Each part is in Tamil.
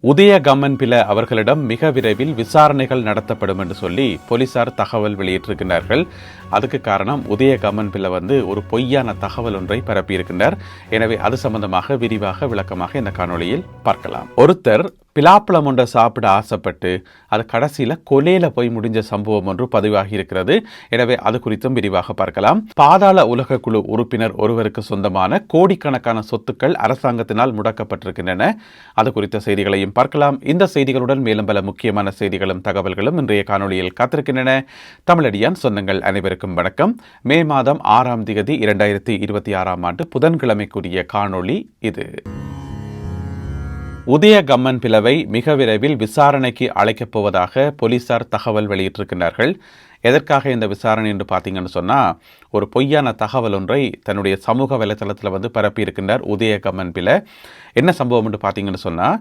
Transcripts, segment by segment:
உதய கம்மன்பில அவர்களிடம் மிக விரைவில் விசாரணைகள் நடத்தப்படும் என்று சொல்லி போலீசார் தகவல் வெளியிட்டிருக்கிறார்கள். அதுக்கு காரணம் உதய கம்மன்பில ஒரு பொய்யான தகவல் ஒன்றை பரப்பியிருக்கின்றார். எனவே அது சம்பந்தமாக விரிவாக விளக்கமாக இந்த காணொளியில் பார்க்கலாம். ஒருத்தர் பிலாப்பழம் ஒன்றை சாப்பிட ஆசைப்பட்டு அது கடைசியில் கொலையில போய் முடிஞ்ச சம்பவம் ஒன்று பதிவாகி இருக்கிறது. எனவே அது குறித்தும் விரிவாக பார்க்கலாம். பாதாள உலக குழு உறுப்பினர் ஒருவருக்கு சொந்தமான கோடிக்கணக்கான சொத்துக்கள் அரசாங்கத்தினால் முடக்கப்பட்டிருக்கின்றன. அது குறித்த செய்திகளையும் பார்க்கலாம். இந்த செய்திகளுடன் மேலும் பல முக்கியமான செய்திகளும் தகவல்களும் இன்றைய காணொளியில் காத்திருக்கின்றன. தமிழடியான் சொந்தங்கள் அனைவருக்கும் வணக்கம். மே மாதம் 6ஆம் தேதி 2026ஆம் ஆண்டு புதன்கிழமைக்குரிய காணொளி இது. உதய கம்மன்பிலவை மிக விரைவில் விசாரணைக்கு அழைக்கப் போவதாக போலீசார் தகவல் வெளியிட்டிருக்கிறார்கள். எதற்காக இந்த விசாரணை என்று பார்த்தீங்கன்னு சொன்னால், ஒரு பொய்யான தகவல் ஒன்றை தன்னுடைய சமூக வலைத்தளத்தில் பரப்பியிருக்கின்றார் உதய கம்மன்பில. என்ன சம்பவம் என்று பார்த்தீங்கன்னு சொன்னால்,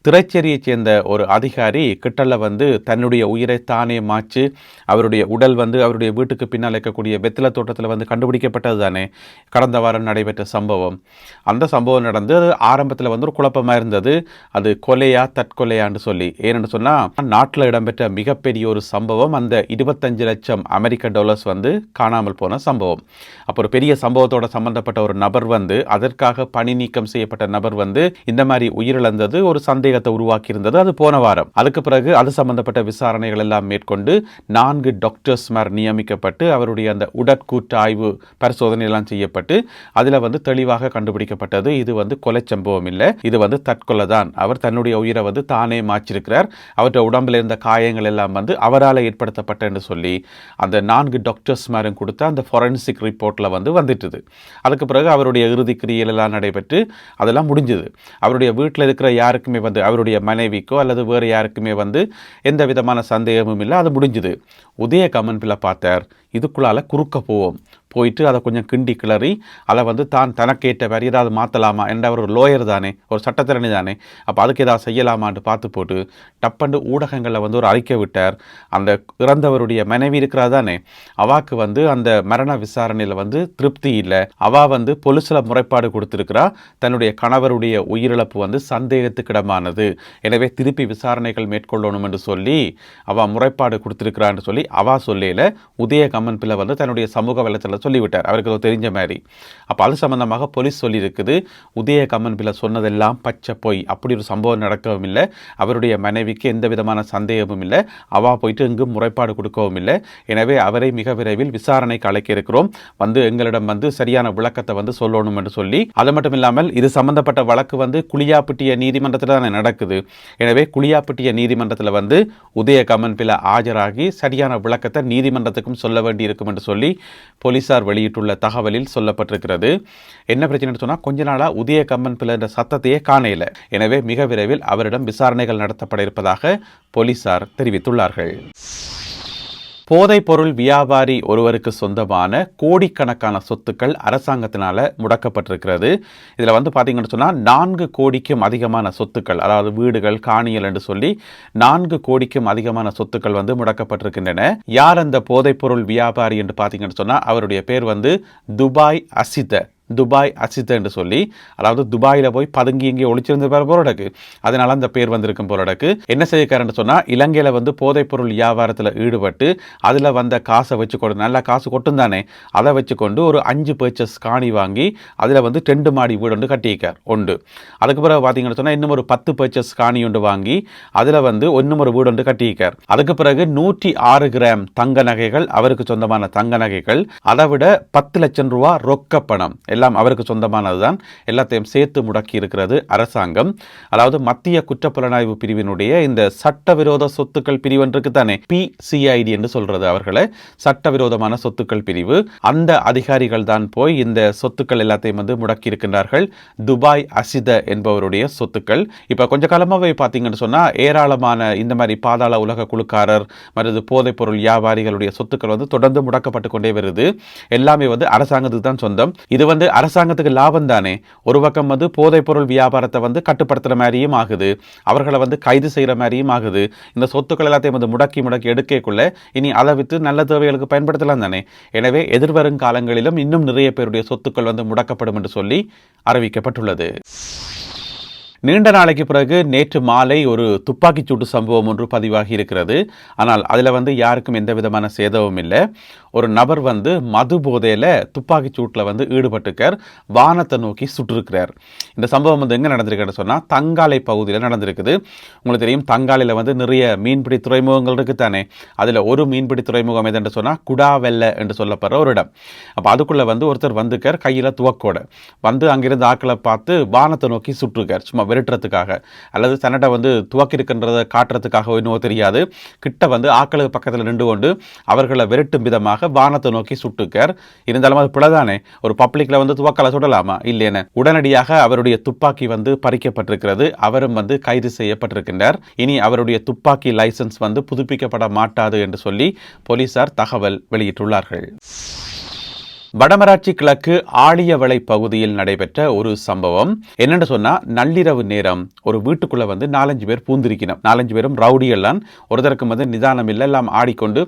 திரைச்சேரியைச் சேர்ந்த ஒரு அதிகாரி கிட்டல தன்னுடைய உயிரை தானே மாச்சு அவருடைய உடல் அவருடைய வீட்டுக்கு பின்னால் இருக்கக்கூடிய வெத்தில தோட்டத்தில் கண்டுபிடிக்கப்பட்டது தானே கடந்த வாரம் நடைபெற்ற சம்பவம். அந்த சம்பவம் நடந்து அது ஆரம்பத்தில் ஒரு குழப்பமாக இருந்தது. அது கொலையா தற்கொலையான்னு சொல்லி. ஏன்னு சொன்னால், நாட்டில் இடம்பெற்ற மிகப்பெரிய ஒரு சம்பவம். அந்த 25 லட்சம் அமெரிக்க டாலர்ஸ் காணாமல் போன சம்பவம். அப்போ ஒரு பெரிய சம்பவத்தோட சம்பந்தப்பட்ட ஒரு நபர் அதற்காக பணி நீக்கம் செய்யப்பட்ட நபர் இந்த மாதிரி உயிரிழந்தது ஒரு சந்தேகத்தை உருவாக்கி இருந்தது. அது போன வாரம். அதுக்கு பிறகு அது சம்பந்தப்பட்ட விசாரணைகள் எல்லாம் மேற்கொண்டு 4 டாக்டர்ஸ் நியமிக்கப்பட்டு அவருடைய அந்த உடற்கூற்று ஆய்வு பரிசோதனை எல்லாம் செய்யப்பட்டு அதில் தெளிவாக கண்டுபிடிக்கப்பட்டது இது கொலை சம்பவம் இல்லை, இது தற்கொலை தான். அவர் தன்னுடைய உயிரை தானே மாற்றிருக்கிறார். அவருடைய உடம்பில் இருந்த காயங்கள் எல்லாம் அவரால் ஏற்படுத்தப்பட்ட என்று சொல்லி அந்த 4 டாக்டர்ஸ் கொடுத்த அந்த ஃபொரன்சிக் ரிப்போர்ட்டில் வந்துட்டுது. அதுக்கு பிறகு அவருடைய இறுதி கிரியல் எல்லாம் நடைபெற்று அதெல்லாம் முடிஞ்சது. அவருடைய வீட்டில் இருக்கிற யாருக்குமே அவருடைய மனைவிக்கோ அல்லது வேறு யாருக்குமே எந்த விதமான சந்தேகமும் இல்லை. அது முடிஞ்சுது. உதய கம்மன்பில பார்த்தார், இதுக்குள்ளால குறுக்க போயிட்டு அதை கொஞ்சம் கிண்டி கிளறி அதை தான் தனக்கேற்ற வேறு ஏதாவது மாற்றலாமா என்ற ஒரு லோயர் தானே, ஒரு சட்டத்திறனி தானே, அப்போ அதுக்கு ஏதாவது செய்யலாமான்னு பார்த்து போட்டு டப்பண்டு ஊடகங்களில் ஒரு அறிக்கை விட்டார். அந்த இறந்தவருடைய மனைவி இருக்கிறா தானே, அவாக்கு அந்த மரண விசாரணையில் திருப்தி இல்லை. அவா பொலிசில் முறைப்பாடு கொடுத்துருக்கிறா. தன்னுடைய கணவருடைய உயிரிழப்பு சந்தேகத்துக்கிடமானது, எனவே திருப்பி விசாரணைகள் மேற்கொள்ளணும் என்று சொல்லி அவா முறைப்பாடு கொடுத்துருக்கிறான்னு சொல்லி அவா சொல்லையில் உதய கம்மன்பில தன்னுடைய சமூக வலைத்தளத்தில் சொல்லிவிட்டார். அவருக்கு தெரிஞ்ச மாதிரி. அப்போ அது சம்பந்தமாக போலீஸ் சொல்லியிருக்குது, உதய கம்மன்பில சொன்னதெல்லாம் பச்சை போய், அப்படி ஒரு சம்பவம் நடக்கவும் இல்லை, அவருடைய மனைவிக்கு எந்த விதமான சந்தேகமும் இல்லை, அவா போயிட்டு எங்கும் முறைப்பாடு கொடுக்கவும் இல்லை. எனவே அவரை மிக விரைவில் விசாரணைக்கு அழைக்க இருக்கிறோம், எங்களிடம் சரியான விளக்கத்தை சொல்லணும் என்று சொல்லி. அது மட்டும் இல்லாமல் இது சம்பந்தப்பட்ட வழக்கு குளியாப்பிட்டிய நீதிமன்றத்தில் தான் நடக்குது. எனவே குளியாப்பிட்டிய நீதிமன்றத்தில் உதய கம்மன்பில ஆஜராகி சரியான விளக்கத்தை நீதிமன்றத்துக்கும் சொல்ல வேண்டி இருக்கும் என்று சொல்லி போலீசார் வெளியிட்டுள்ள தகவலில் சொல்லப்பட்டிருக்கிறது. என்ன பிரச்சனை சொன்னால், கொஞ்ச நாளா உதய கம்மன்பில என்ற சத்தத்தையே காணல. எனவே மிக விரைவில் அவரிடம் விசாரணைகள் நடத்தப்பட இருப்பதாக போலீசார் தெரிவித்துள்ளார்கள். போதைப் பொருள் வியாபாரி ஒருவருக்கு சொந்தமான கோடிக்கணக்கான சொத்துக்கள் அரசாங்கத்தினால முடக்கப்பட்டிருக்கிறது. இதில் பார்த்தீங்கன்னு சொன்னால் 4 கோடிக்கும் அதிகமான சொத்துக்கள், அதாவது வீடுகள், காணிகள் என்று சொல்லி 4 கோடிக்கும் அதிகமான சொத்துக்கள் முடக்கப்பட்டிருக்கின்றன. யார் அந்த போதைப் பொருள் வியாபாரி என்று பார்த்தீங்கன்னு சொன்னால், அவருடைய பேர் துபாய் அசித என்று சொல்லி, அதாவது துபாயில் போய் பதுங்கி இங்கே ஒளிச்சிருந்த போலடக்கு, அதனால அந்த பேர் வந்திருக்கும் போலடக்கு. என்ன செய்யக்காரன்னு சொன்னால், இலங்கையில் போதைப் பொருள் வியாபாரத்தில் ஈடுபட்டு அதில் வந்த காசை வச்சு கொண்டு, நல்லா காசு கொட்டும் தானே, அதை வச்சுக்கொண்டு ஒரு 5 பர்ச்சஸ் காணி வாங்கி அதில் 2 மாடி வீடு ஒன்று கட்டியிருக்கார் உண்டு. அதுக்கு பிறகு பார்த்தீங்கன்னு சொன்னால் இன்னும் ஒரு 10 பர்ச்சஸ் காணி ஒன்று வாங்கி அதில் இன்னும் ஒரு வீடு ஒன்று கட்டியிருக்கார். அதுக்கு பிறகு 106 கிராம் தங்க நகைகள், அவருக்கு சொந்தமான தங்க நகைகள், அதை விட 10 லட்சம் ரூபா ரொக்க பணம் எல்லாம் அவருக்கு சொந்தமானதுதான். எல்லாத்தையும் சேர்த்து முடக்கி இருக்கிறது அரசாங்கம். அதாவது மத்திய குற்றப்புலனாய்வு பிரிவினுடைய இந்த சட்டவிரோத சொத்துக்கள் பிரிவு இருக்கு தானே, PCID என்று சொல்றது அவர்களை, சட்டவிரோதமான சொத்துக்கள் பிரிவு. அந்த அதிகாரிகள் தான் போய் இந்த சொத்துக்கள் எல்லாத்தையும் முடக்கி இருக்கின்றார்கள். துபாய் அசித என்பவருடைய சொத்துக்கள். இப்ப கொஞ்ச காலமாவே பார்த்தீங்கன்னு சொன்னா, ஏராளமான இந்த மாதிரி பாதாள உலக குழுக்காரர் மற்றது போதைப் பொருள் வியாபாரிகளுடைய சொத்துக்கள் தொடர்ந்து முடக்கப்பட்டு கொண்டே வருது. எல்லாமே அரசாங்கத்துக்கு தான் சொந்தம். இது அரசாங்கத்துக்கு லாபம் தானே. ஒரு பக்கம் போதைப் பொருள் வியாபாரத்தை கட்டுப்படுத்துற மாதிரியும் ஆகுது, அவர்களை கைது செய்யற மாதிரியும் ஆகுது. இந்த சொத்துக்கள் எல்லாத்தையும் முடக்கி எடுக்கக்குள்ள இனி அதை வித்து நல்ல தேவைகளுக்கு பயன்படுத்தலாம் தானே. எனவே எதிர்வரும் காலங்களிலும் இன்னும் நிறைய பேருடைய சொத்துக்கள் முடக்கப்படும் என்று சொல்லி அறிவிக்கப்பட்டுள்ளது. நீண்ட நாளைக்கு பிறகு நேற்று மாலை ஒரு துப்பாக்கிச் சூட்டு சம்பவம் ஒன்று பதிவாகி இருக்கிறது. ஆனால் அதில் யாருக்கும் எந்த விதமான சேதமும் இல்லை. ஒரு நபர் மது போதையில் துப்பாக்கிச் சூட்டில் ஈடுபட்டுக்கார், வானத்தை நோக்கி சுட்டிருக்கிறார். இந்த சம்பவம் எங்கே நடந்திருக்குன்னு சொன்னால் தங்காலை பகுதியில் நடந்திருக்குது. உங்களுக்கு தெரியும், தங்காலையில் நிறைய மீன்பிடி துறைமுகங்கள் இருக்குது தானே. அதில் ஒரு மீன்பிடி துறைமுகம் எதுன்னு சொன்னால் குடாவெல்ல என்று சொல்லப்படுற ஒரு இடம். அப்போ அதுக்குள்ளே ஒருத்தர் வந்துக்கார், கையில் துவக்கோட அங்கிருந்து ஆக்களை பார்த்து வானத்தை நோக்கி சுட்டிருக்கார், சும்மா விரட்டுறதுக்காக அல்லது தன்னட துவக்கி இருக்கின்றதை காட்டுறதுக்காக இன்னும் தெரியாது. கிட்ட ஆக்களுக்கு பக்கத்தில் நின்று கொண்டு அவர்களை விரட்டும் விதமாக வானத்தை நோக்கி சுட்டுக்கார். இருந்தாலும் அது பிழைதானே, ஒரு பப்ளிக்ல துவக்கலை சுடலாமா இல்லையென உடனடியாக அவருடைய துப்பாக்கி பறிக்கப்பட்டிருக்கிறது. அவரும் கைது செய்யப்பட்டிருக்கின்றார். இனி அவருடைய துப்பாக்கி லைசன்ஸ் புதுப்பிக்கப்பட மாட்டாது என்று சொல்லி போலீசார் தகவல் வெளியிட்டுள்ளார்கள். வடமராட்சி கிழக்கு ஆழியவளை பகுதியில் நடைபெற்ற ஒரு சம்பவம் என்னென்னு சொன்னால், நள்ளிரவு நேரம் ஒரு வீட்டுக்குள்ளே 4-5 பேர் பூந்திருக்கணும். 4-5 பேரும் ரவுடியெல்லாம், ஒருத்தருக்கு நிதானம் இல்லை, எல்லாம் ஆடிக்கொண்டு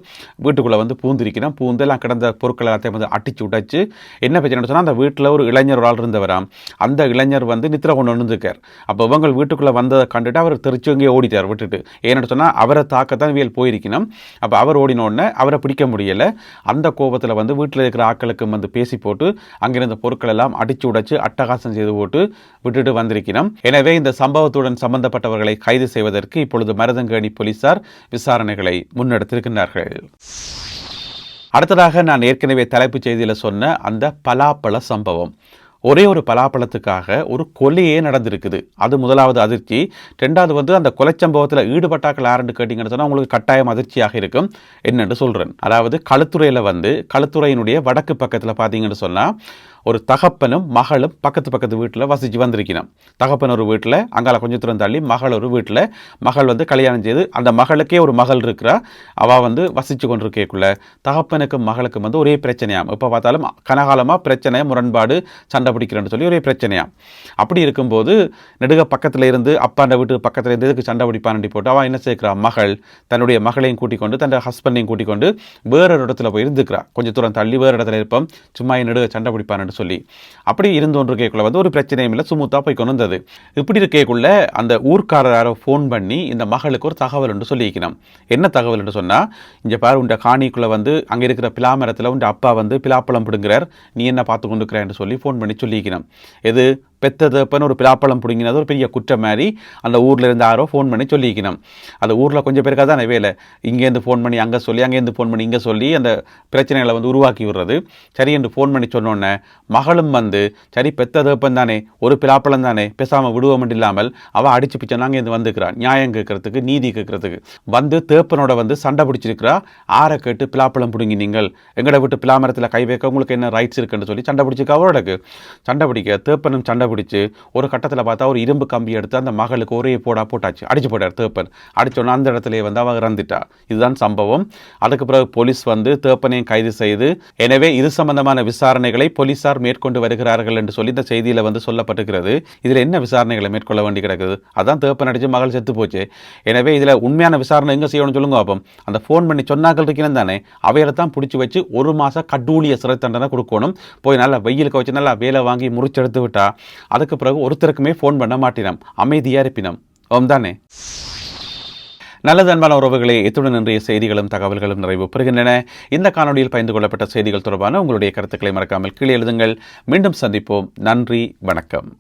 வீட்டுக்குள்ளே பூந்திருக்கணும். பூந்தெல்லாம் கிடந்த பொருட்கள் எல்லாத்தையும் அடிச்சு உடைச்சு என்ன பிரச்சனை சொன்னால், அந்த வீட்டில் ஒரு இளைஞர் ஒரு ஆள் இருந்தவராம். அந்த இளைஞர் நித்திர கொண்டு வந்துருக்கார். அப்போ இவங்க வீட்டுக்குள்ளே வந்ததை கண்டுட்டு அவர் தெரிச்சு இங்கே ஓடிட்டார் விட்டுட்டு. ஏன்னு சொன்னால் அவரை தாக்கத்தான் வியல் போயிருக்கணும். அப்போ அவர் ஓடினோடனே அவரை பிடிக்க முடியலை. அந்த கோபத்தில் வீட்டில் இருக்கிற ஆக்களுக்கு பேசி போட்டு அங்கிருந்த பொருட்கள் எல்லாம் அடிச்சு உடைச்சு அட்டகாசம் செய்து போட்டு விட்டுட்டு வந்திருக்கிறோம். எனவே இந்த சம்பவத்துடன் சம்பந்தப்பட்டவர்களை கைது செய்வதற்கு இப்பொழுது மருதங்கேணி போலீசார் விசாரணைகளை முன்னெடுத்திருக்கிறார்கள். அடுத்ததாக நான் ஏற்கனவே தலைப்புச் செய்தியில் சொன்ன அந்த பலாப்பழ சம்பவம். ஒரே ஒரு பலாப்பழத்துக்காக ஒரு கொலையே நடந்திருக்குது. அது முதலாவது அதிர்ச்சி. ரெண்டாவது அந்த கொலை சம்பவத்தில் ஈடுபட்டாக்கள் யாருன்னு கேட்டீங்கன்னு சொன்னால் உங்களுக்கு கட்டாயம் அதிர்ச்சியாக இருக்கும். என்னென்று சொல்கிறேன். அதாவது களுத்துறையில் களுத்துறையினுடைய வடக்கு பக்கத்தில் பார்த்தீங்கன்னு சொன்னால் ஒரு தகப்பனும் மகளும் பக்கத்து வீட்டில் வசித்து வந்திருக்கணும். தகப்பன் ஒரு வீட்டில், அங்கால கொஞ்சம் தூரம் தள்ளி மகள் ஒரு வீட்டில். மகள் கல்யாணம் செய்து அந்த மகளுக்கே ஒரு மகள் இருக்கிறா. அவள் வசித்து கொண்டிருக்கக்குள்ள தகப்பனுக்கும் மகளுக்கும் ஒரே பிரச்சனையாம். இப்போ பார்த்தாலும் கனகாலமாக பிரச்சனை, முரண்பாடு, சண்டை பிடிக்கிறேன்னு சொல்லி ஒரே பிரச்சனையாம். அப்படி இருக்கும்போது நெடுக பக்கத்தில் இருந்து அப்பாண்ட வீட்டு பக்கத்தில் இருந்து எதுக்கு சண்டை பிடிப்பான்னு போட்டு அவள் என்ன சேர்க்கிறா, மகள் தன்னுடைய மகளையும் கூட்டிக் கொண்டு தன்னுடைய ஹஸ்பண்டையும் கூட்டிக் கொண்டு வேறொரு இடத்துல போய் இருந்துக்கிறா. கொஞ்சம் தூரம் தள்ளி வேறு இடத்துல இருப்போம், சும்மா நெடுக சண்டை பிடிப்பான்னு சொல்லி. அப்படி இருந்தோன்று கேட்குள்ள ஒரு பிரச்சனையும் இல்லை, சுமூத்தா போய் கொண்டு வந்தது. இப்படி இருக்கக்குள்ள அந்த ஊர்க்காரர் யாரோ ஃபோன் பண்ணி இந்த மகளுக்கு ஒரு தகவல் என்று சொல்லிக்கணும். என்ன தகவல் என்று சொன்னால், இங்கே பாரு உண்ட காணிக்குள்ளே அங்கே இருக்கிற பிலாமரத்தில் உண்ட அப்பா பிலாப்பழம் பிடுங்குறார், நீ என்ன பார்த்து கொண்டுக்கிறேன்னு சொல்லி ஃபோன் பண்ணி சொல்லிக்கணும். எது பெத்ததப்பன்னு ஒரு பிலாப்பழம் பிடிங்கினது ஒரு பெரிய குற்றம் மாதிரி அந்த ஊரில் இருந்து யாரோ ஃபோன் பண்ணி சொல்லிக்கணும். அந்த ஊரில் கொஞ்சம் பேருக்காக தான் வேலை, இங்கேருந்து ஃபோன் பண்ணி அங்கே சொல்லி அங்கேருந்து ஃபோன் பண்ணி இங்கே சொல்லி அந்த பிரச்சனைகளை உருவாக்கி விடுறது. சரி என்று ஃபோன் பண்ணி சொன்னோன்னே மகளும் சரி பெத்ததப்பன் தானே, ஒரு பிலாப்பழம் தானே, பேசாமல் விடுவோம் இல்லாமல் அவள் அடிச்சு பிச்சை நாங்கள் இருந்து வந்துக்கிறான் நியாயம் கேட்கறதுக்கு, நீதி கேட்கறதுக்கு தேப்பனோட சண்டை பிடிச்சிருக்கிறா. ஆரை கேட்டு பிலாப்பழம் பிடுங்கி நீங்கள் எங்கட விட்டு பிலாமரத்தில் கை வைக்க உங்களுக்கு என்ன ரைட்ஸ் இருக்குன்னு சொல்லி சண்டை பிடிச்சிருக்கா. அவரோடக்கு சண்டை பிடிக்க தேப்பனும் சண்டை பிடிச்சு ஒரு கட்டத்தில் பார்த்தா ஒரு இரும்பு கம்பி எடுத்து அந்த மகளுக்கு ஒரே போட்டாச்சு, அடிச்சு போட்டார் தேப்பன். அடிச்சோன்னா அந்த இடத்துல அவ இறந்துட்டா. இதுதான் சம்பவம். அதுக்கு பிறகு போலீஸ் தேப்பனையும் கைது செய்து, எனவே இது சம்பந்தமான விசாரணைகளை போலீசார் மேற்கொண்டு வருகிறார்கள் என்று சொல்லி இந்த செய்தியில் சொல்லப்பட்டிருக்கிறது. இதில் என்ன விசாரணைகளை மேற்கொள்ள வேண்டி கிடக்குது? அதான் தேப்பன் அடிச்சு மகள் செத்து போச்சு. எனவே இதில் உண்மையான விசாரணை எங்கே செய்யணும்னு சொல்லுங்க. அப்போ அந்த ஃபோன் பண்ணி சொன்னாக்கள் இருக்கணும் தானே, அவையில தான் பிடிச்சி வச்சு 1 மாதம் கட்டூழிய சிறை தண்டனை கொடுக்கணும். போய் நல்லா வெயிலுக்கு வச்சு நல்லா வேலை வாங்கி முறிச்செடுத்து விட்டா அதுக்கு பிறகு ஒருத்தருக்குமே ஃபோன் பண்ண மாட்டினோம், அமைதியாக இருப்பினோம். ஓம் தானே. நல்லது அன்பான உறவுகளே, இத்துடன் இன்றைய செய்திகளும் தகவல்களும் நிறைவு பெறுகின்றன. இந்த காணொலியில் பகிர்ந்து கொள்ளப்பட்ட செய்திகள் தொடர்பான உங்களுடைய கருத்துக்களை மறக்காமல் கீழே எழுதுங்கள். மீண்டும் சந்திப்போம். நன்றி, வணக்கம்.